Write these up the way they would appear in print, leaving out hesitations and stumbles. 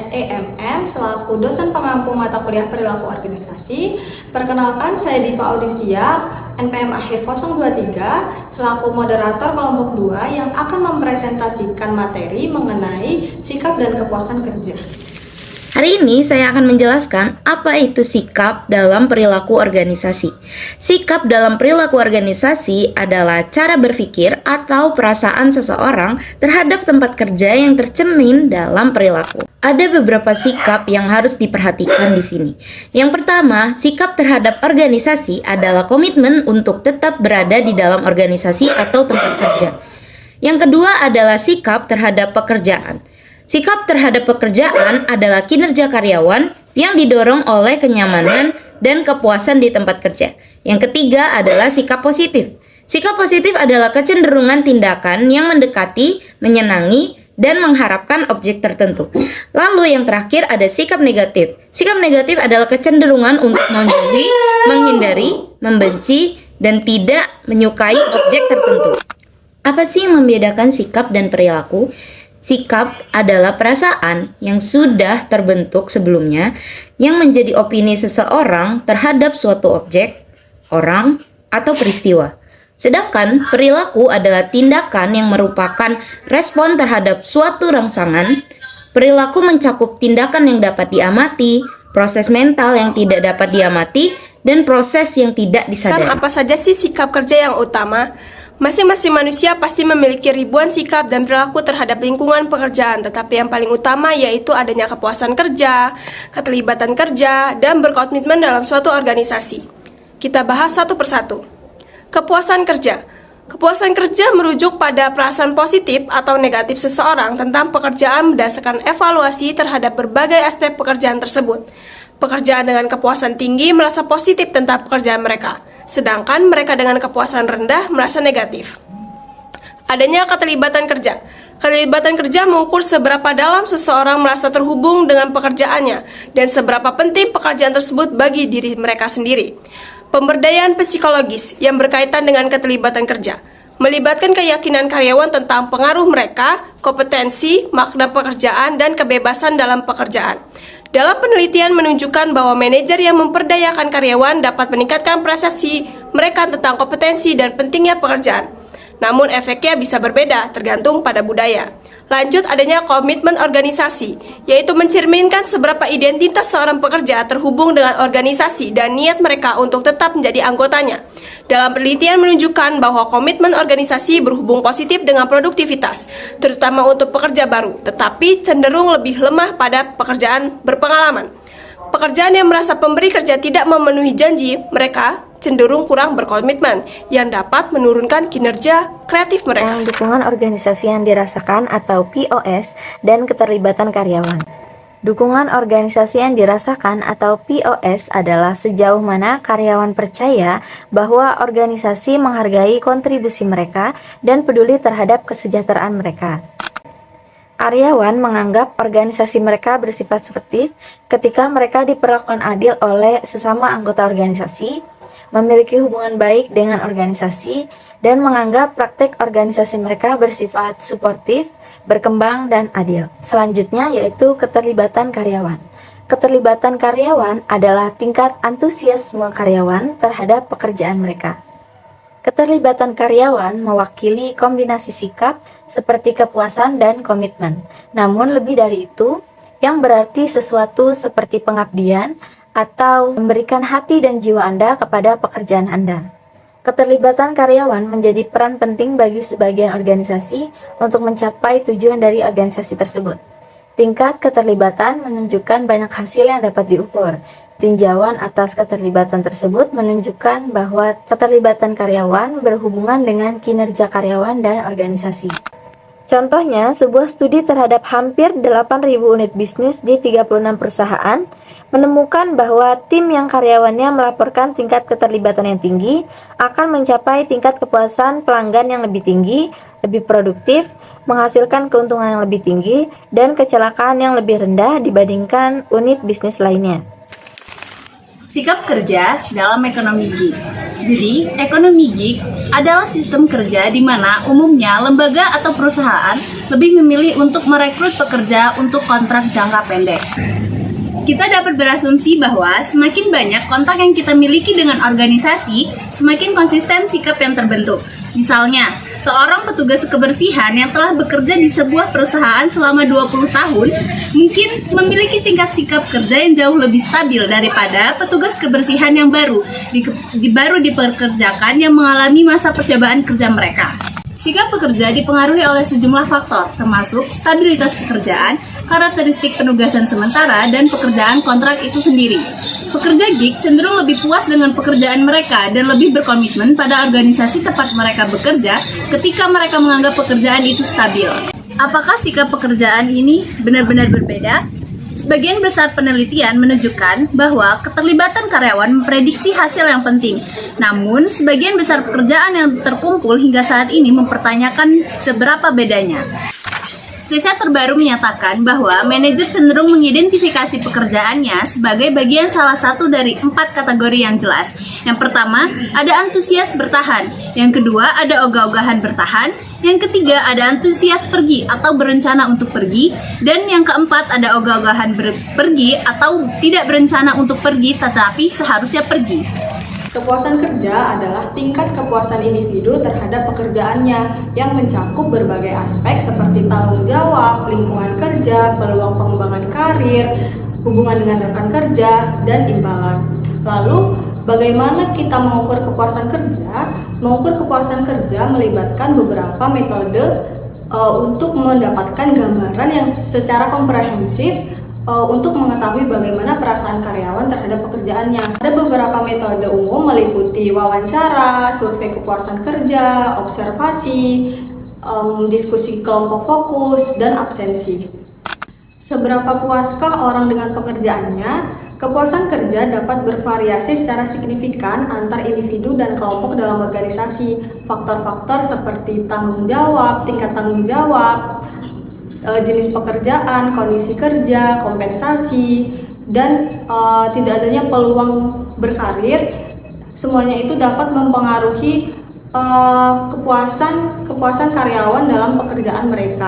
SEMM selaku dosen pengampu mata kuliah perilaku organisasi. Perkenalkan, saya Diva Audisia, NPM akhir 023, selaku moderator kelompok 2 yang akan mempresentasikan materi mengenai sikap dan kepuasan kerja. Hari ini saya akan menjelaskan apa itu sikap dalam perilaku organisasi. Sikap dalam perilaku organisasi adalah cara berpikir atau perasaan seseorang terhadap tempat kerja yang tercermin dalam perilaku. Ada beberapa sikap yang harus diperhatikan di sini. Yang pertama, sikap terhadap organisasi adalah komitmen untuk tetap berada di dalam organisasi atau tempat kerja. Yang kedua adalah sikap terhadap pekerjaan. Sikap terhadap pekerjaan adalah kinerja karyawan yang didorong oleh kenyamanan dan kepuasan di tempat kerja. Yang ketiga adalah sikap positif. Sikap positif adalah kecenderungan tindakan yang mendekati, menyenangi, dan mengharapkan objek tertentu. Lalu yang terakhir ada sikap negatif. Sikap negatif adalah kecenderungan untuk menjauhi, menghindari, membenci, dan tidak menyukai objek tertentu. Apa sih yang membedakan sikap dan perilaku? Sikap adalah perasaan yang sudah terbentuk sebelumnya yang menjadi opini seseorang terhadap suatu objek, orang, atau peristiwa. Sedangkan perilaku adalah tindakan yang merupakan respon terhadap suatu rangsangan. Perilaku mencakup tindakan yang dapat diamati, proses mental yang tidak dapat diamati, dan proses yang tidak disadari. Apa saja sih sikap kerja yang utama? Masing-masing manusia pasti memiliki ribuan sikap dan perilaku terhadap lingkungan pekerjaan, tetapi yang paling utama yaitu adanya kepuasan kerja, keterlibatan kerja, dan berkomitmen dalam suatu organisasi. Kita bahas satu persatu. Kepuasan kerja. Kepuasan kerja merujuk pada perasaan positif atau negatif seseorang tentang pekerjaan berdasarkan evaluasi terhadap berbagai aspek pekerjaan tersebut. Pekerjaan dengan kepuasan tinggi merasa positif tentang pekerjaan mereka, sedangkan mereka dengan kepuasan rendah merasa negatif. Adanya keterlibatan kerja. Keterlibatan kerja mengukur seberapa dalam seseorang merasa terhubung dengan pekerjaannya dan seberapa penting pekerjaan tersebut bagi diri mereka sendiri. Pemberdayaan psikologis yang berkaitan dengan keterlibatan kerja melibatkan keyakinan karyawan tentang pengaruh mereka, kompetensi, makna pekerjaan, dan kebebasan dalam pekerjaan. Dalam penelitian menunjukkan bahwa manajer yang memperdayakan karyawan dapat meningkatkan persepsi mereka tentang kompetensi dan pentingnya pekerjaan. Namun efeknya bisa berbeda tergantung pada budaya. Lanjut, adanya komitmen organisasi, yaitu mencerminkan seberapa identitas seorang pekerja terhubung dengan organisasi dan niat mereka untuk tetap menjadi anggotanya. Dalam penelitian menunjukkan bahwa komitmen organisasi berhubung positif dengan produktivitas, terutama untuk pekerja baru, tetapi cenderung lebih lemah pada pekerjaan berpengalaman. Pekerjaan yang merasa pemberi kerja tidak memenuhi janji mereka cenderung kurang berkomitmen, yang dapat menurunkan kinerja kreatif mereka. Dukungan organisasi yang dirasakan atau POS dan keterlibatan karyawan. Dukungan organisasi yang dirasakan atau POS adalah sejauh mana karyawan percaya bahwa organisasi menghargai kontribusi mereka dan peduli terhadap kesejahteraan mereka. Karyawan menganggap organisasi mereka bersifat sportif ketika mereka diperlakukan adil oleh sesama anggota organisasi, memiliki hubungan baik dengan organisasi, dan menganggap praktek organisasi mereka bersifat suportif, berkembang, dan adil. Selanjutnya yaitu keterlibatan karyawan. Keterlibatan karyawan adalah tingkat antusiasme karyawan terhadap pekerjaan mereka. Keterlibatan karyawan mewakili kombinasi sikap seperti kepuasan dan komitmen. Namun lebih dari itu, yang berarti sesuatu seperti pengabdian atau memberikan hati dan jiwa Anda kepada pekerjaan Anda. Keterlibatan karyawan menjadi peran penting bagi sebagian organisasi untuk mencapai tujuan dari organisasi tersebut. Tingkat keterlibatan menunjukkan banyak hasil yang dapat diukur. Tinjauan atas keterlibatan tersebut menunjukkan bahwa keterlibatan karyawan berhubungan dengan kinerja karyawan dan organisasi. Contohnya, sebuah studi terhadap hampir 8.000 unit bisnis di 36 perusahaan menemukan bahwa tim yang karyawannya melaporkan tingkat keterlibatan yang tinggi akan mencapai tingkat kepuasan pelanggan yang lebih tinggi, lebih produktif, menghasilkan keuntungan yang lebih tinggi, dan kecelakaan yang lebih rendah dibandingkan unit bisnis lainnya. Sikap kerja dalam ekonomi gig. Jadi, ekonomi gig adalah sistem kerja di mana umumnya lembaga atau perusahaan lebih memilih untuk merekrut pekerja untuk kontrak jangka pendek. Kita dapat berasumsi bahwa semakin banyak kontak yang kita miliki dengan organisasi, semakin konsisten sikap yang terbentuk. Misalnya, seorang petugas kebersihan yang telah bekerja di sebuah perusahaan selama 20 tahun mungkin memiliki tingkat sikap kerja yang jauh lebih stabil daripada petugas kebersihan yang baru dipekerjakan yang mengalami masa percobaan kerja mereka. Sikap pekerja dipengaruhi oleh sejumlah faktor, termasuk stabilitas pekerjaan, karakteristik penugasan sementara, dan pekerjaan kontrak itu sendiri. Pekerja gig cenderung lebih puas dengan pekerjaan mereka dan lebih berkomitmen pada organisasi tempat mereka bekerja ketika mereka menganggap pekerjaan itu stabil. Apakah sikap pekerjaan ini benar-benar berbeda? Sebagian besar penelitian menunjukkan bahwa keterlibatan karyawan memprediksi hasil yang penting. Namun, sebagian besar pekerjaan yang terkumpul hingga saat ini mempertanyakan seberapa bedanya. Riset terbaru menyatakan bahwa manajer cenderung mengidentifikasi pekerjaannya sebagai bagian salah satu dari 4 kategori yang jelas. Yang pertama, ada antusias bertahan. Yang kedua, ada ogah-ogahan bertahan. Yang ketiga, ada antusias pergi atau berencana untuk pergi. Dan yang keempat, ada ogah-ogahan pergi atau tidak berencana untuk pergi tetapi seharusnya pergi. Kepuasan kerja adalah tingkat kepuasan individu terhadap pekerjaannya yang mencakup berbagai aspek seperti tanggung jawab, lingkungan kerja, peluang pengembangan karir, hubungan dengan rekan kerja, dan imbalan. Lalu, bagaimana kita mengukur kepuasan kerja? Mengukur kepuasan kerja melibatkan beberapa metode untuk mendapatkan gambaran yang secara komprehensif untuk mengetahui bagaimana perasaan karyawan terhadap pekerjaannya. Ada beberapa metode umum meliputi wawancara, survei kepuasan kerja, observasi, diskusi kelompok fokus, dan absensi. Seberapa puaskah orang dengan pekerjaannya? Kepuasan kerja dapat bervariasi secara signifikan antar individu dan kelompok dalam organisasi. Faktor-faktor seperti tanggung jawab, tingkat tanggung jawab, jenis pekerjaan, kondisi kerja, kompensasi, dan tidak adanya peluang berkarir, semuanya itu dapat mempengaruhi kepuasan karyawan dalam pekerjaan mereka.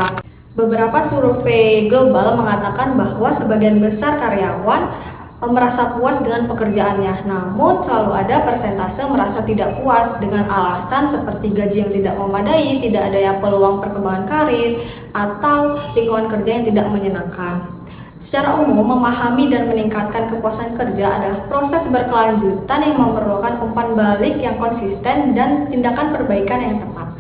Beberapa survei global mengatakan bahwa sebagian besar karyawan merasa puas dengan pekerjaannya, namun selalu ada persentase merasa tidak puas dengan alasan seperti gaji yang tidak memadai, tidak adanya peluang perkembangan karir, atau lingkungan kerja yang tidak menyenangkan. Secara umum, memahami dan meningkatkan kepuasan kerja adalah proses berkelanjutan yang memerlukan umpan balik yang konsisten dan tindakan perbaikan yang tepat.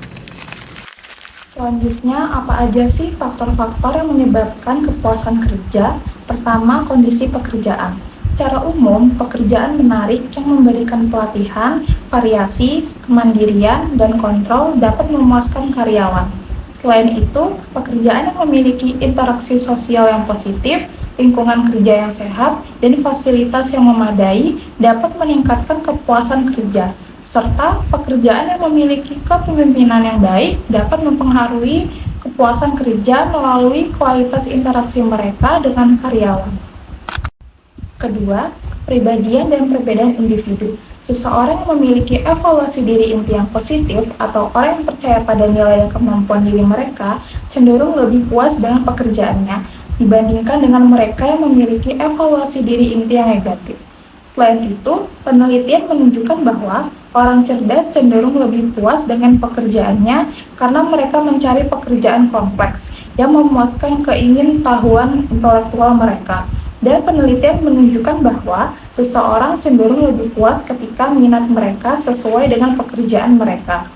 Selanjutnya, apa aja sih faktor-faktor yang menyebabkan kepuasan kerja? Pertama, kondisi pekerjaan. Secara umum, pekerjaan menarik yang memberikan pelatihan, variasi, kemandirian, dan kontrol dapat memuaskan karyawan. Selain itu, pekerjaan yang memiliki interaksi sosial yang positif, lingkungan kerja yang sehat, dan fasilitas yang memadai dapat meningkatkan kepuasan kerja. Serta pekerjaan yang memiliki kepemimpinan yang baik dapat mempengaruhi kepuasan kerja melalui kualitas interaksi mereka dengan karyawan. Kedua, kepribadian dan perbedaan individu. Seseorang yang memiliki evaluasi diri inti yang positif atau orang yang percaya pada nilai dan kemampuan diri mereka cenderung lebih puas dengan pekerjaannya dibandingkan dengan mereka yang memiliki evaluasi diri inti yang negatif. Selain itu, penelitian menunjukkan bahwa orang cerdas cenderung lebih puas dengan pekerjaannya karena mereka mencari pekerjaan kompleks yang memuaskan keingintahuan intelektual mereka. Dan penelitian menunjukkan bahwa seseorang cenderung lebih puas ketika minat mereka sesuai dengan pekerjaan mereka.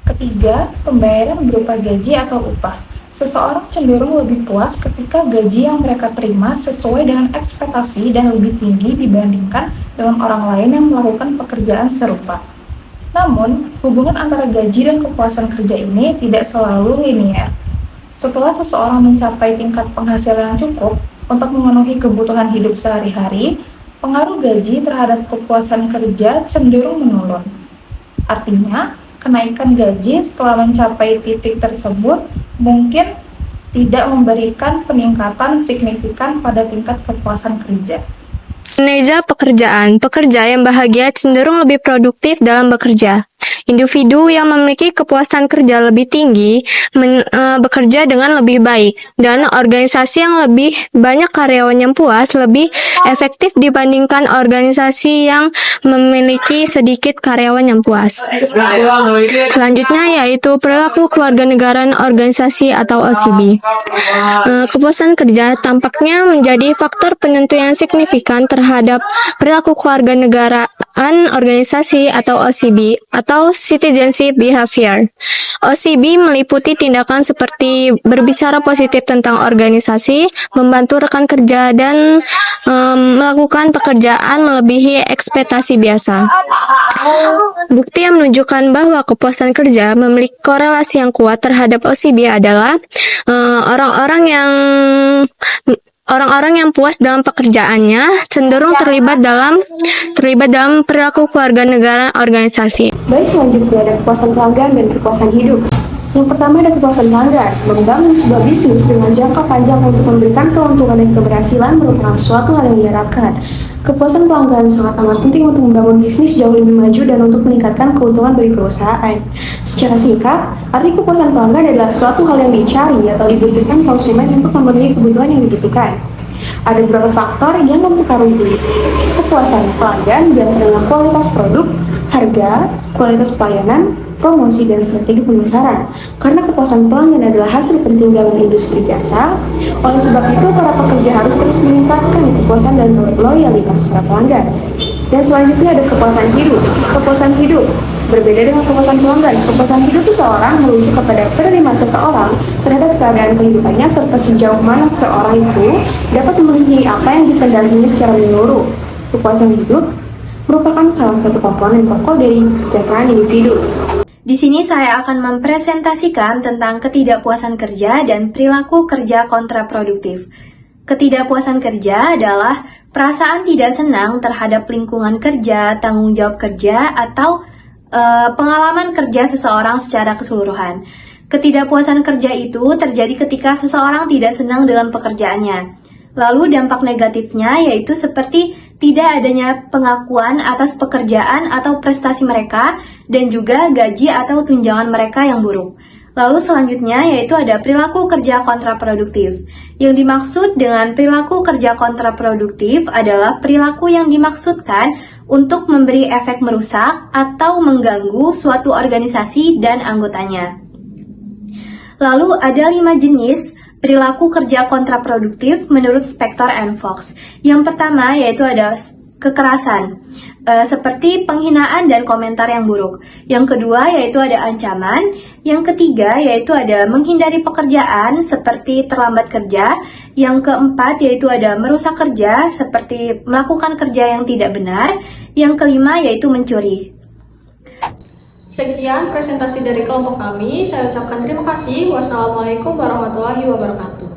Ketiga, pembayaran berupa gaji atau upah. Seseorang cenderung lebih puas ketika gaji yang mereka terima sesuai dengan ekspektasi dan lebih tinggi dibandingkan dengan orang lain yang melakukan pekerjaan serupa. Namun, hubungan antara gaji dan kepuasan kerja ini tidak selalu linear. Setelah seseorang mencapai tingkat penghasilan yang cukup untuk memenuhi kebutuhan hidup sehari-hari, pengaruh gaji terhadap kepuasan kerja cenderung menurun. Artinya, kenaikan gaji setelah mencapai titik tersebut mungkin tidak memberikan peningkatan signifikan pada tingkat kepuasan kerja. Kinerja pekerjaan. Pekerja yang bahagia cenderung lebih produktif dalam bekerja. Individu yang memiliki kepuasan kerja lebih tinggi bekerja dengan lebih baik, dan organisasi yang lebih banyak karyawan yang puas lebih efektif dibandingkan organisasi yang memiliki sedikit karyawan yang puas. Selanjutnya yaitu perilaku kewarganegaraan organisasi atau OCB. Kepuasan kerja tampaknya menjadi faktor penentu yang signifikan terhadap perilaku kewarganegaraan organisasi atau OCB atau citizenship behavior. OCB meliputi tindakan seperti berbicara positif tentang organisasi, membantu rekan kerja, dan melakukan pekerjaan melebihi ekspektasi biasa. Bukti yang menunjukkan bahwa kepuasan kerja memiliki korelasi yang kuat terhadap OCB adalah orang-orang yang puas dalam pekerjaannya cenderung terlibat dalam perilaku kewarganegaraan organisasi. Baik, selanjutnya ada kepuasan pelanggan dan kepuasan hidup. Yang pertama ada kepuasan pelanggan. Membangun sebuah bisnis dengan jangka panjang untuk memberikan keuntungan dan keberhasilan merupakan suatu hal yang diharapkan. Kepuasan pelanggan sangat amat penting untuk membangun bisnis jauh lebih maju dan untuk meningkatkan keuntungan bagi perusahaan. Secara singkat, arti kepuasan pelanggan adalah suatu hal yang dicari atau dibutuhkan konsumen untuk memenuhi kebutuhan yang dibutuhkan. Ada beberapa faktor yang mempengaruhi kepuasan pelanggan dengan kualitas produk, harga, kualitas pelayanan, promosi, dan strategi pemasaran. Karena kepuasan pelanggan adalah hasil penting dalam industri jasa, oleh sebab itu para pekerja harus terus meningkatkan kepuasan dan loyalitas para pelanggan. Dan selanjutnya ada kepuasan hidup. Kepuasan hidup berbeda dengan kepuasan pelanggan. Kepuasan hidup seseorang merujuk kepada penerimaan seseorang terhadap keadaan kehidupannya serta sejauh mana seseorang itu dapat memenuhi apa yang dikendalinya secara menyeluruh. Kepuasan hidup merupakan salah satu komponen pokok dari kesejahteraan individu. Di sini saya akan mempresentasikan tentang ketidakpuasan kerja dan perilaku kerja kontraproduktif. Ketidakpuasan kerja adalah perasaan tidak senang terhadap lingkungan kerja, tanggung jawab kerja, atau pengalaman kerja seseorang secara keseluruhan. Ketidakpuasan kerja itu terjadi ketika seseorang tidak senang dengan pekerjaannya. Lalu dampak negatifnya yaitu seperti tidak adanya pengakuan atas pekerjaan atau prestasi mereka dan juga gaji atau tunjangan mereka yang buruk. Lalu selanjutnya yaitu ada perilaku kerja kontraproduktif. Yang dimaksud dengan perilaku kerja kontraproduktif adalah perilaku yang dimaksudkan untuk memberi efek merusak atau mengganggu suatu organisasi dan anggotanya. Lalu ada 5 jenis perilaku kerja kontraproduktif menurut Spector and Fox. Yang pertama yaitu ada kekerasan, seperti penghinaan dan komentar yang buruk. Yang kedua yaitu ada ancaman. Yang ketiga yaitu ada menghindari pekerjaan, seperti terlambat kerja. Yang keempat yaitu ada merusak kerja, seperti melakukan kerja yang tidak benar. Yang kelima yaitu mencuri. Sekian presentasi dari kelompok kami. Saya ucapkan terima kasih. Wassalamualaikum warahmatullahi wabarakatuh.